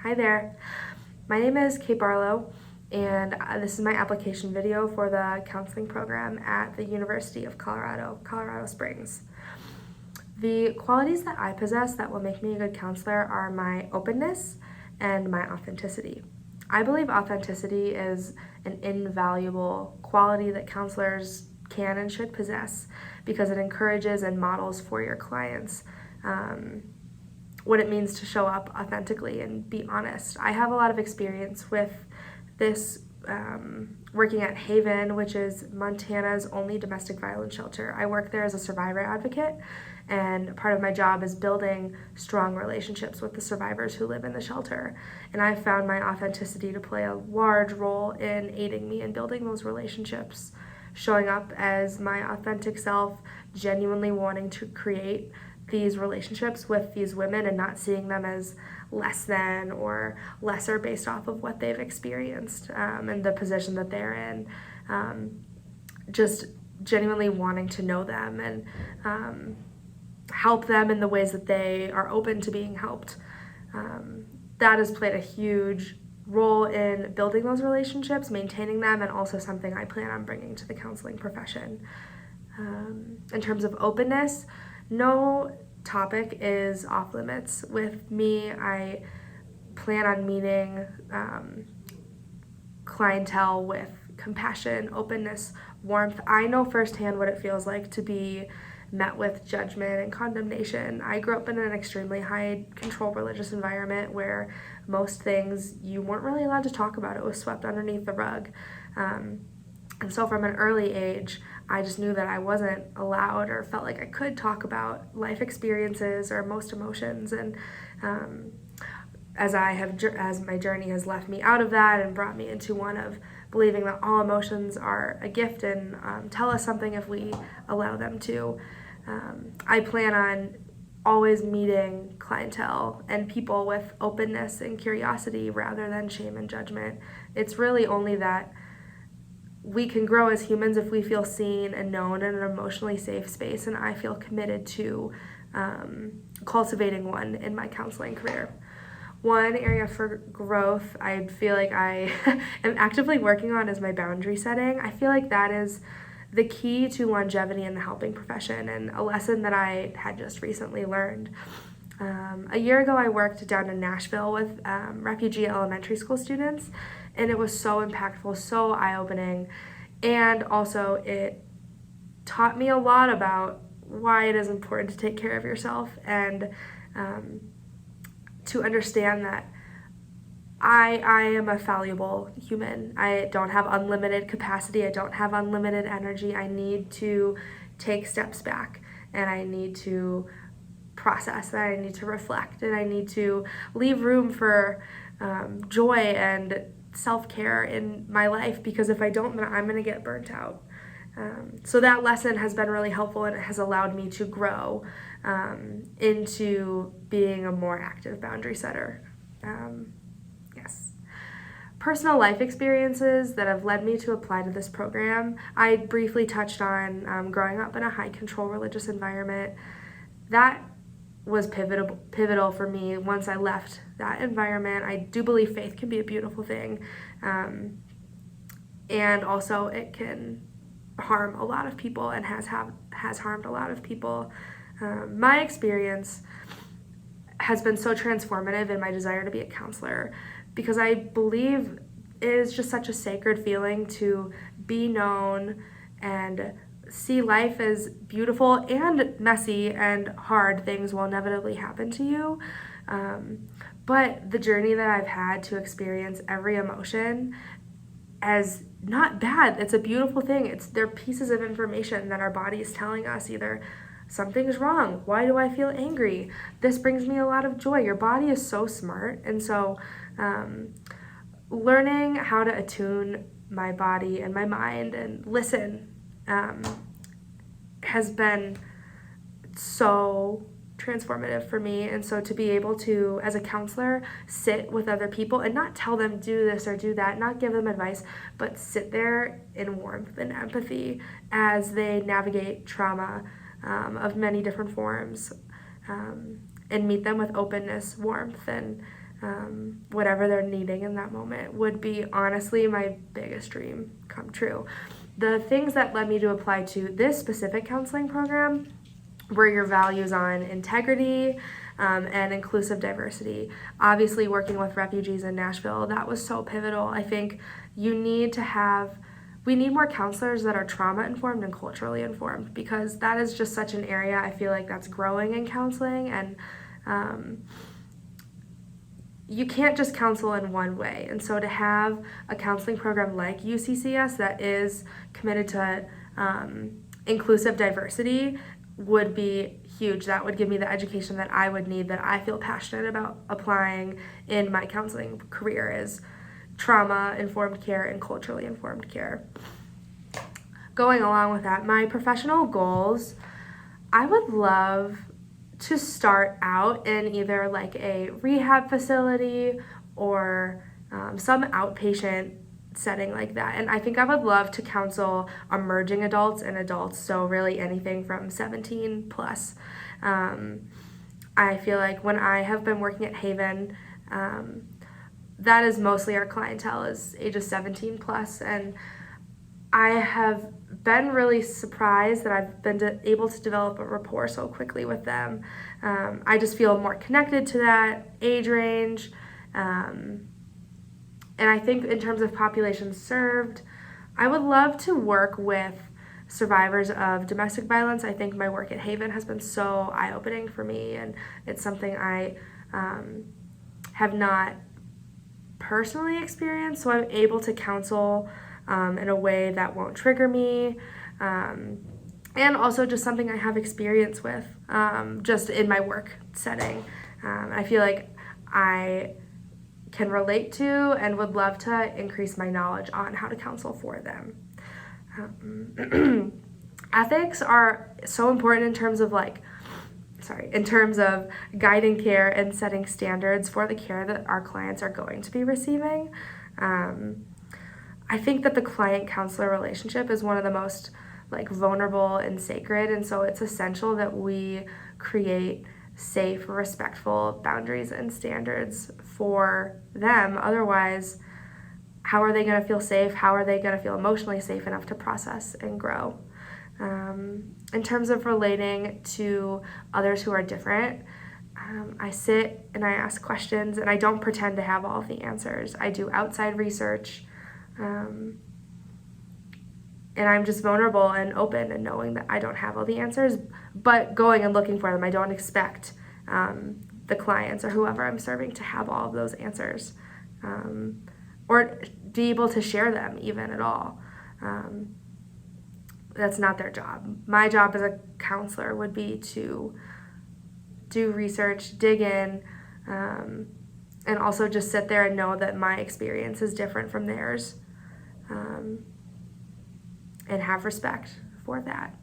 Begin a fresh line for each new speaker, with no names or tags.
Hi there. My name is Kate Barlow, and this is my application video for the counseling program at the University of Colorado Springs. The qualities that I possess that will make me a good counselor are my openness and my authenticity. I believe authenticity is an invaluable quality that counselors can and should possess because it encourages and models for your clients what it means to show up authentically and be honest. I have a lot of experience with this working at Haven, which is Montana's only domestic violence shelter. I work there as a survivor advocate, and part of my job is building strong relationships with the survivors who live in the shelter. And I've found my authenticity to play a large role in aiding me in building those relationships, showing up as my authentic self, genuinely wanting to create these relationships with these women and not seeing them as less than or lesser based off of what they've experienced and the position that they're in. Just genuinely wanting to know them and help them in the ways that they are open to being helped. That has played a huge role in building those relationships, maintaining them, and also something I plan on bringing to the counseling profession. In terms of openness, no topic is off limits with me. I plan on meeting clientele with compassion, openness, warmth. I know firsthand what it feels like to be met with judgment and condemnation. I grew up in an extremely high control religious environment where most things you weren't really allowed to talk about. It was swept underneath the rug. And so from an early age, I just knew that I wasn't allowed or felt like I could talk about life experiences or most emotions. And as my journey has left me out of that and brought me into one of believing that all emotions are a gift and tell us something if we allow them to, I plan on always meeting clientele and people with openness and curiosity rather than shame and judgment. It's really only that we can grow as humans if we feel seen and known in an emotionally safe space, and I feel committed to cultivating one in my counseling career. One area for growth I feel like I am actively working on is my boundary setting. I feel like that is the key to longevity in the helping profession, and a lesson that I had just recently learned. A year ago, I worked down in Nashville with refugee elementary school students, and it was so impactful, so eye-opening, and also it taught me a lot about why it is important to take care of yourself and to understand that I am a fallible human. I don't have unlimited capacity. I don't have unlimited energy. I need to take steps back, and I need to process that. I need to reflect, and I need to leave room for joy and self-care in my life, because if I don't, then I'm going to get burnt out. So that lesson has been really helpful, and it has allowed me to grow into being a more active boundary setter. Yes. Personal life experiences that have led me to apply to this program. I briefly touched on growing up in a high control religious environment. That was pivotal for me once I left that environment. I do believe faith can be a beautiful thing, and also it can harm a lot of people and has harmed a lot of people. My experience has been so transformative in my desire to be a counselor, because I believe it is just such a sacred feeling to be known and see life as beautiful and messy and hard. Things will inevitably happen to you. But the journey that I've had to experience every emotion as not bad, it's a beautiful thing. They're pieces of information that our body is telling us either something's wrong. Why do I feel angry? This brings me a lot of joy. Your body is so smart. And so learning how to attune my body and my mind and listen has been so transformative for me. And so to be able to, as a counselor, sit with other people and not tell them do this or do that, not give them advice, but sit there in warmth and empathy as they navigate trauma of many different forms, and meet them with openness, warmth, and whatever they're needing in that moment would be honestly my biggest dream come true. The things that led me to apply to this specific counseling program were your values on integrity and inclusive diversity. Obviously, working with refugees in Nashville, that was so pivotal. I think we need more counselors that are trauma informed and culturally informed, because that is just such an area I feel like that's growing in counseling, and you can't just counsel in one way. And so to have a counseling program like UCCS that is committed to inclusive diversity would be huge. That would give me the education that I would need, that I feel passionate about applying in my counseling career, is trauma-informed care and culturally informed care. Going along with that, my professional goals, I would love to start out in either like a rehab facility or some outpatient setting like that. And I think I would love to counsel emerging adults and adults, so really anything from 17 plus. I feel like when I have been working at Haven, that is mostly our clientele is ages 17 plus, and I have been really surprised that I've been able to develop a rapport so quickly with them. I just feel more connected to that age range. And I think in terms of populations served, I would love to work with survivors of domestic violence. I think my work at Haven has been so eye-opening for me, and it's something I have not personally experienced, so I'm able to counsel in a way that won't trigger me, and also just something I have experience with just in my work setting. I feel like I can relate to and would love to increase my knowledge on how to counsel for them. Ethics are so important in terms of guiding care and setting standards for the care that our clients are going to be receiving. I think that the client-counselor relationship is one of the most vulnerable and sacred, and so it's essential that we create safe, respectful boundaries and standards for them. Otherwise, how are they going to feel safe? How are they going to feel emotionally safe enough to process and grow? In terms of relating to others who are different, I sit and I ask questions, and I don't pretend to have all of the answers. I do outside research, and I'm just vulnerable and open and knowing that I don't have all the answers, but going and looking for them. I don't expect the clients or whoever I'm serving to have all of those answers, or be able to share them even at all. That's not their job. My job as a counselor would be to do research, dig in, and also just sit there and know that my experience is different from theirs, and have respect for that.